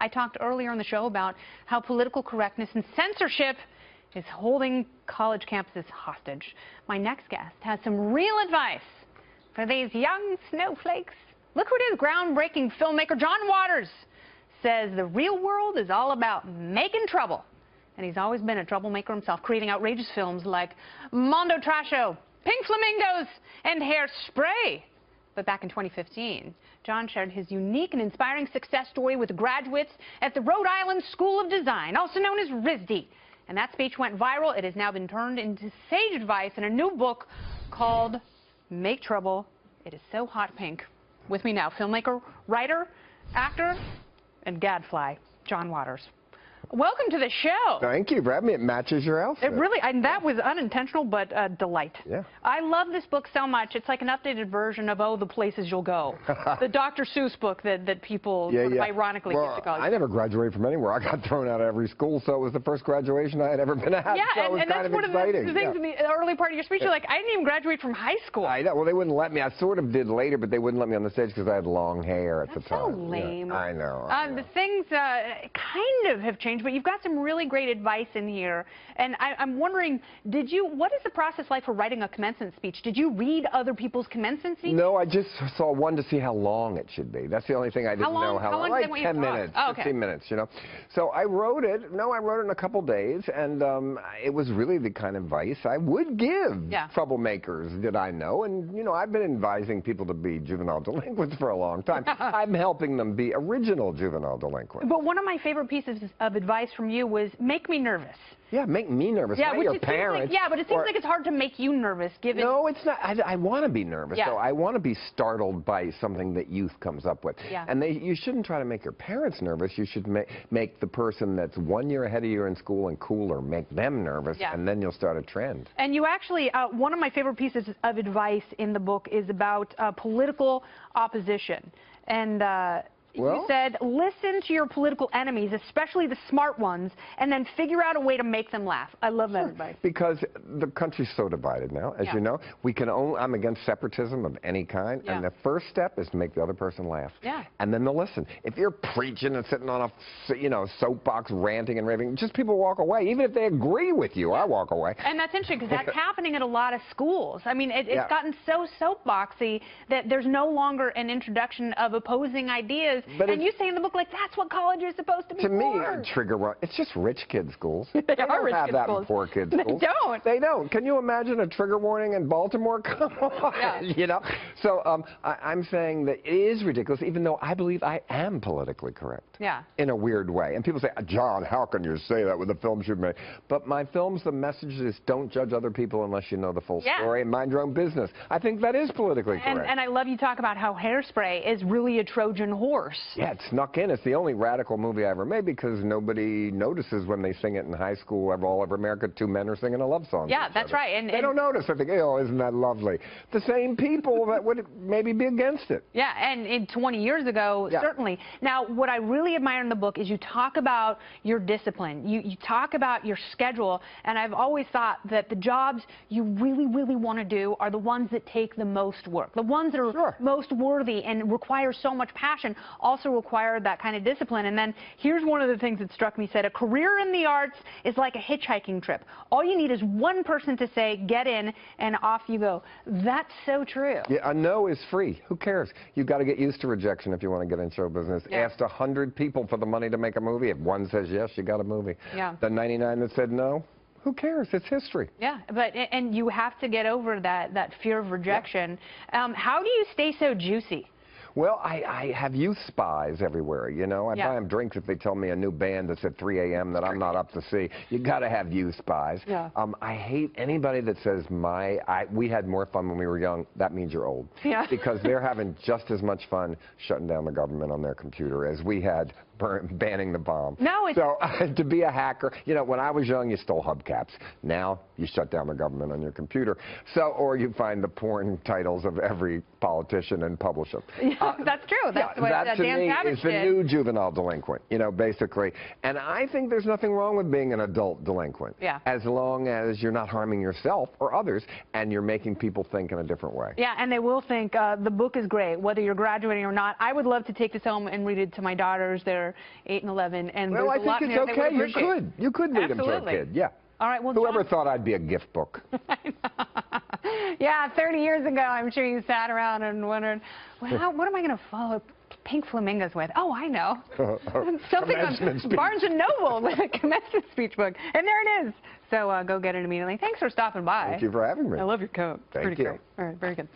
I talked earlier in the show about how political correctness and censorship is holding college campuses hostage. My next guest has some real advice for these young snowflakes. Look who it is, groundbreaking filmmaker John Waters says the real world is all about making trouble. And he's always been a troublemaker himself, creating outrageous films like Mondo Trasho, Pink Flamingos, and Hairspray. But back in 2015, John shared his unique and inspiring success story with graduates at the Rhode Island School of Design, also known as RISD. And that speech went viral. It has now been turned into sage advice in a new book called Make Trouble. It is so hot pink. With me now, filmmaker, writer, actor, and gadfly, John Waters. Welcome to the show. Thank you for having me. It matches your outfit. It really, and that was unintentional, but a delight. Yeah. I love this book so much. It's like an updated version of, oh, the places you'll go. The Dr. Seuss book that people sort of ironically get to college. I never graduated from anywhere. I got thrown out of every school, so it was the first graduation I had ever been at. Yeah, so it was and that's kind one of of exciting. the things in the early part of your speech. You're like, I didn't even graduate from high school. I know. Well, they wouldn't let me. I sort of did later, but they wouldn't let me on the stage because I had long hair at the time. That's so lame. Yeah, I know. The things kind of have changed, but you've got some really great advice in here. And I'm wondering, what is the process like for writing a commencement speech? Did you read other people's commencement speeches? No, I just saw one to see how long it should be. That's the only thing I didn't know. How long like did 10 minutes, 15 minutes, you know. So I wrote it. No, I wrote it in a couple days, and it was really the kind of advice I would give troublemakers that I know. And, you know, I've been advising people to be juvenile delinquents for a long time. I'm helping them be original juvenile delinquents. But one of my favorite pieces of advice from you was make me nervous. Yeah, make me nervous. Yeah, not your parents. But it seems like it's hard to make you nervous, given... No, it's not. I want to be nervous. Yeah. So I want to be startled by something that youth comes up with. Yeah. And you shouldn't try to make your parents nervous. You should make the person that's 1 year ahead of you in school and cooler, make them nervous, and then you'll start a trend. And you actually, one of my favorite pieces of advice in the book is about political opposition. And... you said, listen to your political enemies, especially the smart ones, and then figure out a way to make them laugh. I love that advice. Because the country's so divided now, as you know. I'm against separatism of any kind, and the first step is to make the other person laugh. Yeah. And then they'll listen. If you're preaching and sitting on a soapbox ranting and raving, just people walk away. Even if they agree with you, I walk away. And that's interesting, because that's happening at a lot of schools. I mean, it's gotten so soapboxy that there's no longer an introduction of opposing ideas. And you say in the book, like, that's what college is supposed to be for. To me, trigger warning. It's just rich kids' schools. They are rich have kids' that schools. In poor kids' schools. They don't. They don't. Can you imagine a trigger warning in Baltimore? Come on. Yeah. You know? So I'm saying that it is ridiculous, even though I believe I am politically correct. Yeah. In a weird way. And people say, John, how can you say that with the films you've made? But my films, the message is don't judge other people unless you know the full story and mind your own business. I think that is politically correct. And I love you talk about how Hairspray is really a Trojan horse. Yeah, it snuck in. It's the only radical movie I ever made because nobody notices when they sing it in high school. All over America, two men are singing a love song. Yeah, that's right. And they don't notice. They think, oh, isn't that lovely? The same people that would maybe be against it. Yeah, and 20 years ago, certainly. Now, what I really admire in the book is you talk about your discipline. You talk about your schedule, and I've always thought that the jobs you really, really want to do are the ones that take the most work. The ones that are most worthy and require so much passion also require that kind of discipline. And then here's one of the things that struck me. Said, a career in the arts is like a hitchhiking trip. All you need is one person to say, get in, and off you go. That's so true. Yeah, a no is free. Who cares? You've got to get used to rejection if you want to get in show business. Asked 100 people for the money to make a movie. If one says yes, you got a movie. Yeah. The 99 that said no, who cares? It's history. Yeah, and you have to get over that fear of rejection. How do you stay so juicy? Well, I have youth spies everywhere, you know. I buy them drinks if they tell me a new band that's at 3 a.m. that I'm not up to see. You got to have youth spies. Yeah. I hate anybody that says, we had more fun when we were young. That means you're old. Yeah. Because they're having just as much fun shutting down the government on their computer as we had banning the bomb. No, it's... So to be a hacker, you know, when I was young, you stole hubcaps. Now you shut down the government on your computer. So, or you find the porn titles of every politician and publish them. That's true. That's what that to Dan me Savage is the new juvenile delinquent, you know, basically. And I think there's nothing wrong with being an adult delinquent. Yeah. As long as you're not harming yourself or others and you're making people think in a different way. Yeah, and they will think the book is great, whether you're graduating or not. I would love to take this home and read it to my daughters. They're are 8 and 11, and well, there's a lot I in think there it's they would okay. appreciate. You could read them to a kid. Yeah. All right. Well, whoever John... thought I'd be a gift book? Yeah, 30 years ago, I'm sure you sat around and wondered, well, what am I going to follow pink flamingos with? Oh, I know. Something on Barnes & Noble with a commencement speech book. And there it is. So go get it immediately. Thanks for stopping by. Thank you for having me. I love your coat. Thank Pretty you. great. All right, very good.